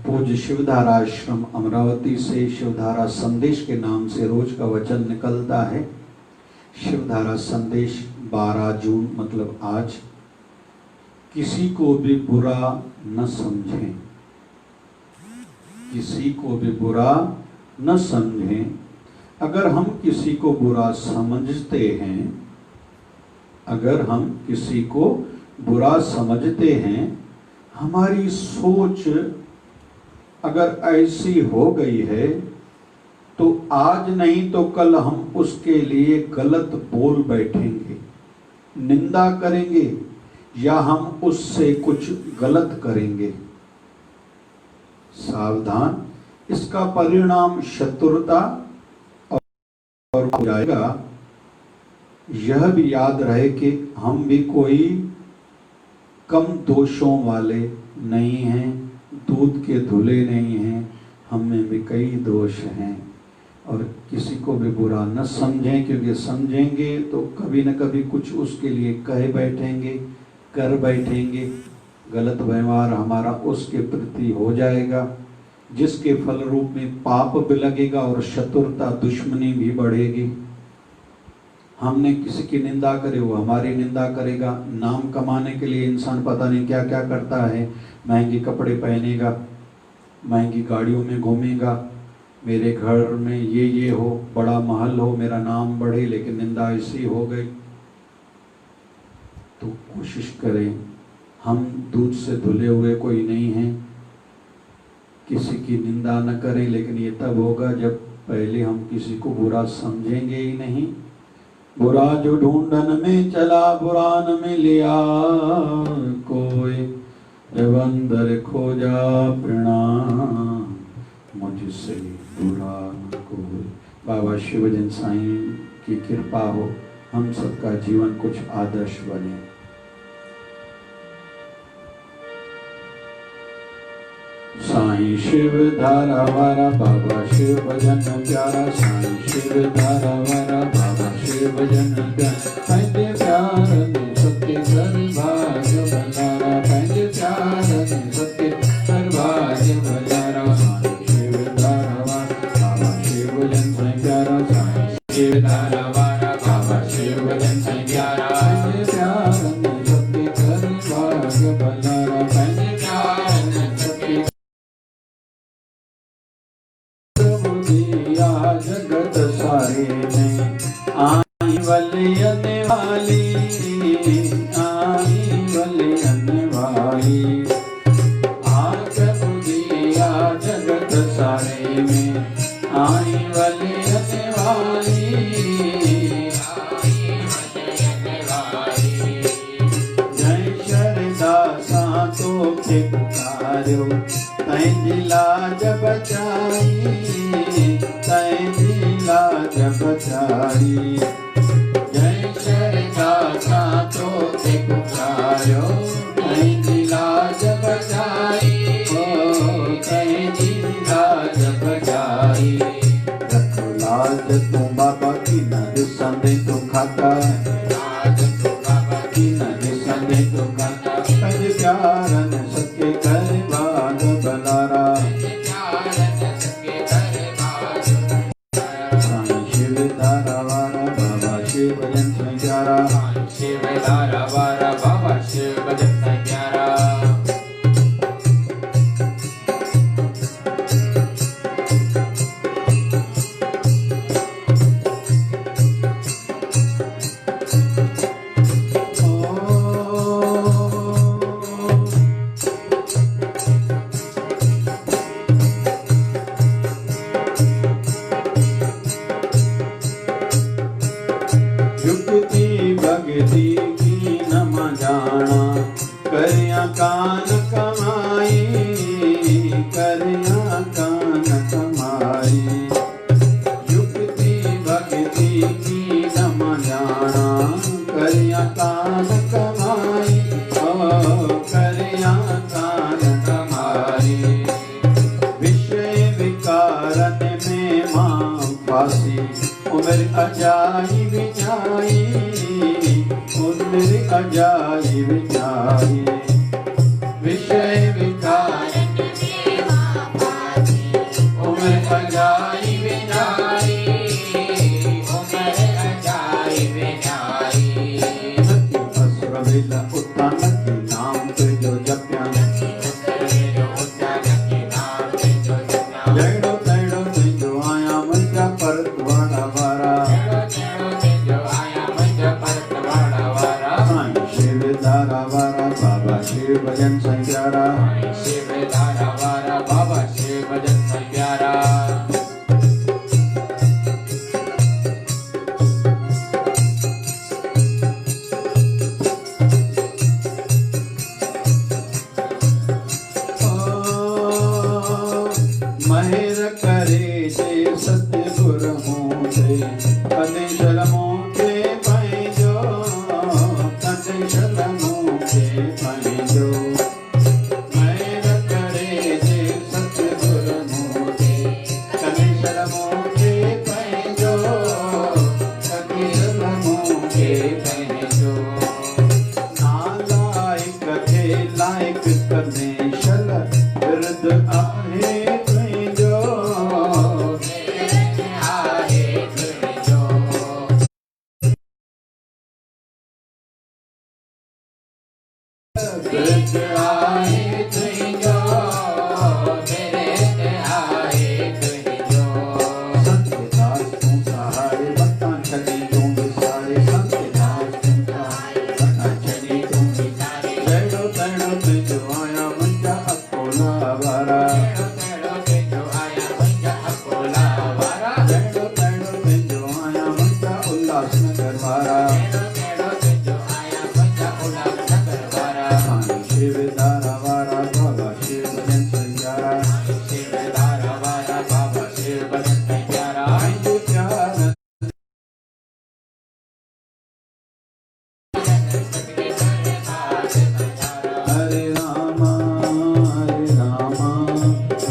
पूज्य शिवधारा आश्रम अमरावती से शिवधारा संदेश के नाम से रोज का वचन निकलता है। शिवधारा संदेश 12 जून मतलब आज। किसी को भी बुरा न समझें, किसी को भी बुरा न समझें। अगर हम किसी को बुरा समझते हैं, अगर हम किसी को बुरा समझते हैं, हमारी सोच अगर ऐसी हो गई है तो आज नहीं तो कल हम उसके लिए गलत बोल बैठेंगे, निंदा करेंगे या हम उससे कुछ गलत करेंगे। सावधान, इसका परिणाम शत्रुता और हो जाएगा। यह भी याद रहे कि हम भी कोई कम दोषों वाले नहीं हैं, दूध के धुले नहीं हैं, हमें भी कई दोष हैं। और किसी को भी बुरा न समझें, क्योंकि समझेंगे तो कभी न कभी कुछ उसके लिए कह बैठेंगे, कर बैठेंगे, गलत व्यवहार हमारा उसके प्रति हो जाएगा, जिसके फल रूप में पाप भी लगेगा और शत्रुता दुश्मनी भी बढ़ेगी। हमने किसी की निंदा करे, वो हमारी निंदा करेगा। नाम कमाने के लिए इंसान पता नहीं क्या क्या करता है, महंगे कपड़े पहनेगा, महंगी गाड़ियों में घूमेगा, मेरे घर में ये हो, बड़ा महल हो, मेरा नाम बढ़े, लेकिन निंदा ऐसी हो गई। तो कोशिश करें, हम दूध से धुले हुए कोई नहीं हैं, किसी की निंदा न करें। लेकिन ये तब होगा जब पहले हम किसी को बुरा समझेंगे ही नहीं। बुरा जो ढूंढन में चला बुरा न मिलिया कोई, जब अंदर खोजा प्रणाम मुझसे बुरा न कोई। बाबा शिवजन साईं की कृपा हो, हम सबका जीवन कुछ आदर्श बने। साईं शिव धारा वारा बाबा शिव भजन प्यारा, साईं शिव धारा वारा बाबा शिव भजन प्यारा। पैंजे प्यार ने सत्य कर भाग्य भंडारा, पैंजे प्यार ने सत्य कर भाग्य भंडारा। साईं शिव धारा वारा बाबा शिव भजन प्यारा, साईं शिव धारा वारा बाबा शिव भजन प्यारा। पैंजे प्यार ने सत्य कर भाग्य भंडारा, पैंजे प्यार ने सत्य जगत सारे में आई वलियन वाली, आई वलियन वाली। आज दिया जगत सारे में आई वलियन वाली, जय शरदा सातो के पुकारो, तै दिला जब बचाई, तै दिला जब बचाई। जय शरदा सातो के पुकारो, तै दिला जब बचाई, ओ तै दिला जब बचाई। रखो लाज तू बाबा की नर संदे तू खाता, लाज तू बाबा की नर संदे तू खाता। पैज प्यारन सके कर भाग बलारा, शिव धारा वारा बाबा शिव भजन प्यारा। युक्ति भगति की न जाना, करिया कान कमाई, करिया कान कमाई। युक्ति भगति की न जाना, करिया कान कमाई, ओ करिया कान कमाई। विषय विकारन में मां फांसी, उम्र अजाई बिछाई, उम्र अजाई बिछाई। विषय विकार भजन सन प्यारा, शिव धारा वारा बाबा शिव भजन सन प्यारा। महेर करे जे सतगुर मूते कने शर्मों के पैजो, कने शर्मों के पैजो। महेर करे जे सतगुर मूते कने शर्मों के पैजो, कने शर्मों के पैजो। नालायक के लायक कने शल विरुद्ध आहे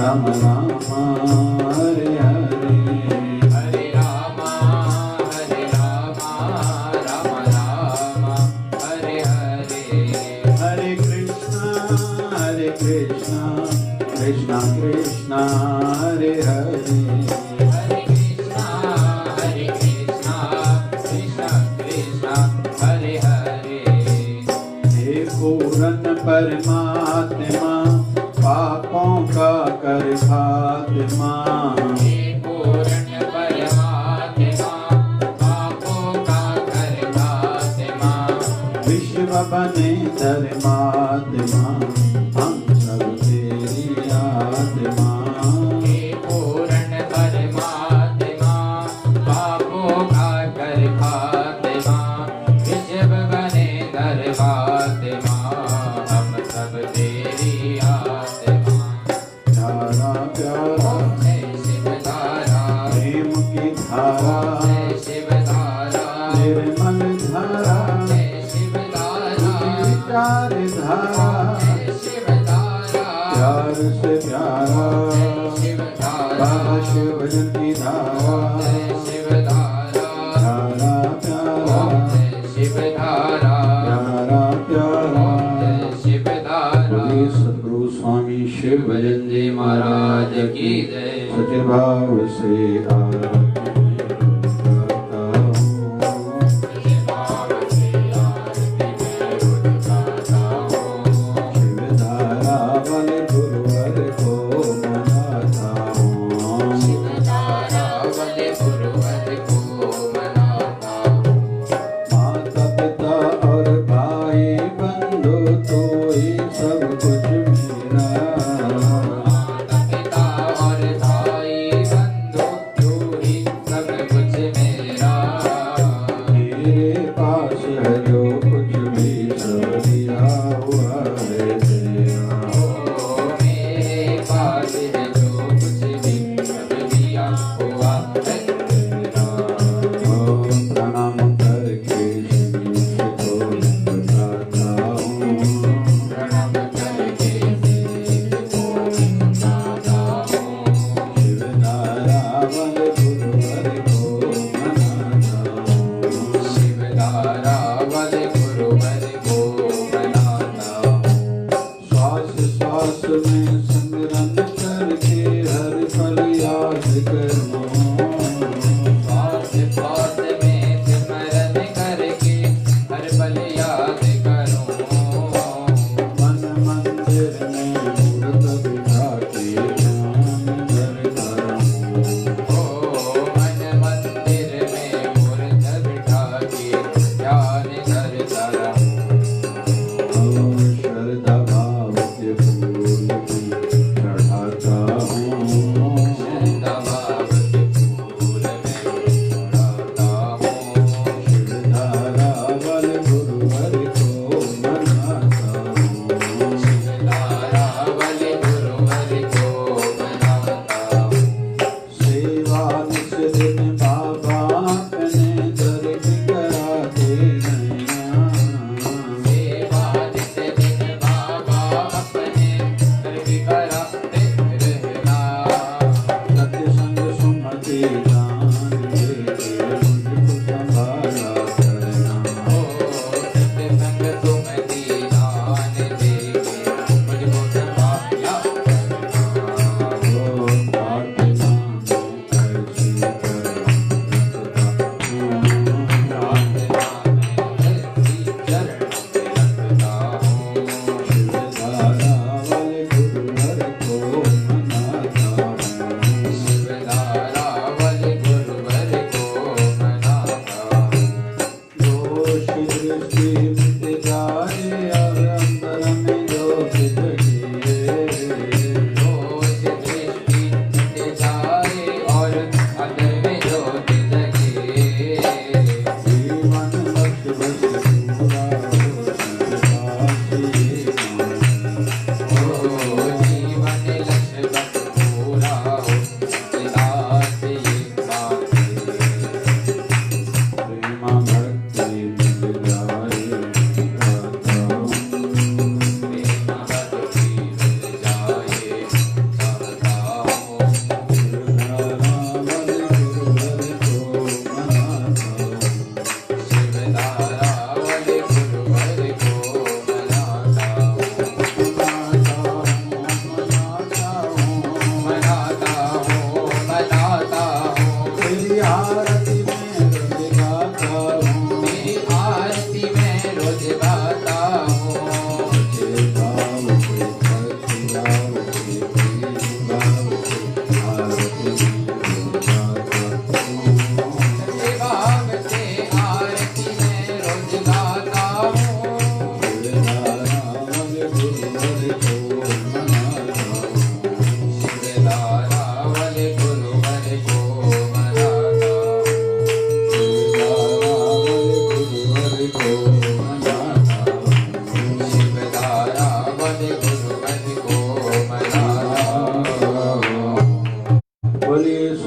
राम राम हरे हरे, हरे राम राम राम हरे हरे। हरे कृष्णा कृष्णा कृष्णा हरे हरे, हरे कृष्णा कृष्णा कृष्णा हरे हरे। हे पूर्ण परमात्मा पापों का कर खात्मा, हे पूर्ण परमात्मा पापों का कर खात्मा। विश्व बने धर्मात्मा हम सब तेरी आत्मा। हे पूर्ण परमात्मा पापों का कर खात्मा। विश्व बने धर्मात्मा हम सब तेरी आत्मा। धारा प्यारा शिव धारा प्रेम की धारा, शिव धारा निर्मल धारा शिव धारा विचार धारा, शिव धारा प्यार से प्यारा शिव धारा बाबा शिव भजन की धारा। शिव धारा धारा प्यारा शिव धारा प्यारा प्यारा। शिव धारा। बोलिए सद्गुरु स्वामी शिव भजन जी महाराज की जय। सच्चे भाव से आरती श्रद्धा भाव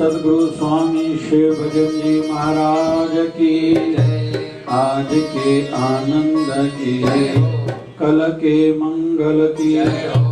सद्गुरु स्वामी शिव भजन जी महाराज की जय आज के आनंद की जय हो कल के मंगल की जय हो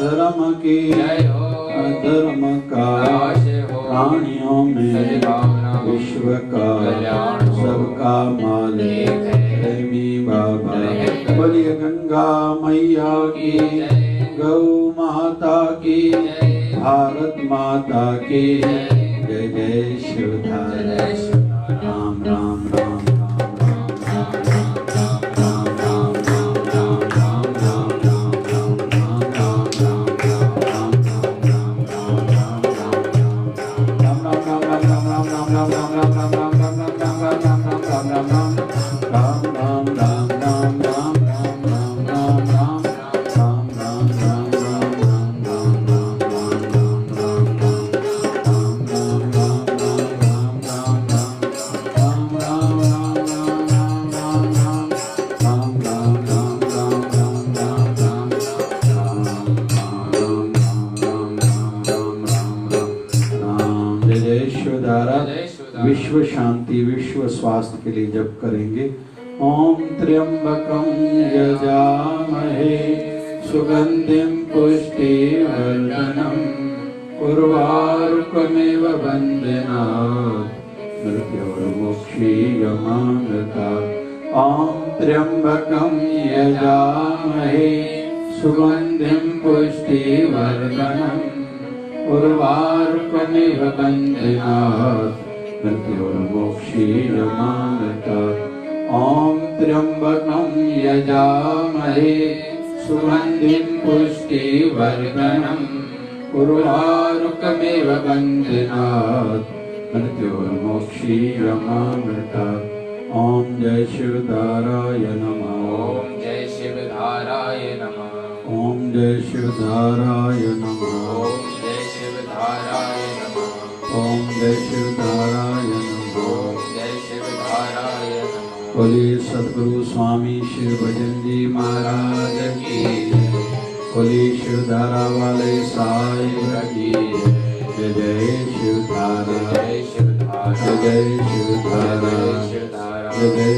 धर्म की जय हो अधर्म का जय हो प्राणियों में सद्भावना विश्व का कल्याण हो सबका मालिक एक है प्रेमी बाबा जय बोलिए गंगा मैया की जय गौ माता की जय भारत माता की जय जय जय शिवधारा जय शिव राम राम राम विश्व शांति विश्व स्वास्थ्य के लिए जप करेंगे। ओम त्र्यंबकं यजामहे सुगंधिं पुष्टिवर्धनम् उर्वारुकमेव बन्धनात् मृत्योर्मुक्षीयमामृतात्। ओम त्र्यंबकं यजामहे सुगंधिं पुष्टिवर्धनम् उर्वारुकमेव बन्धनात् मृत्योर्मुक्षीयमामृतात्। ओम त्र्यंबकं यजामहे सुगंधिं पुष्टिवर्धनम् उर्वारुकमेव बन्धनात् मृत्योर्मुक्षीयमामृतात्। ओम जय शिवधाराय नमः। ओम जय शिवधाराय नमः। ओम जय शिवधाराय नमः। ओम जय शिवधाराय नमः। ओम जय शिवधाराय नमः। ओम जय शिवधाराय नमः। बोलिए सद्गुरु स्वामी शिव भजन जी महाराज की बोलिए शिवधारा वाले साहिब की जय जय शिवधारा जय शिवधारा जय जय शिवधारा शिवधारा जय जय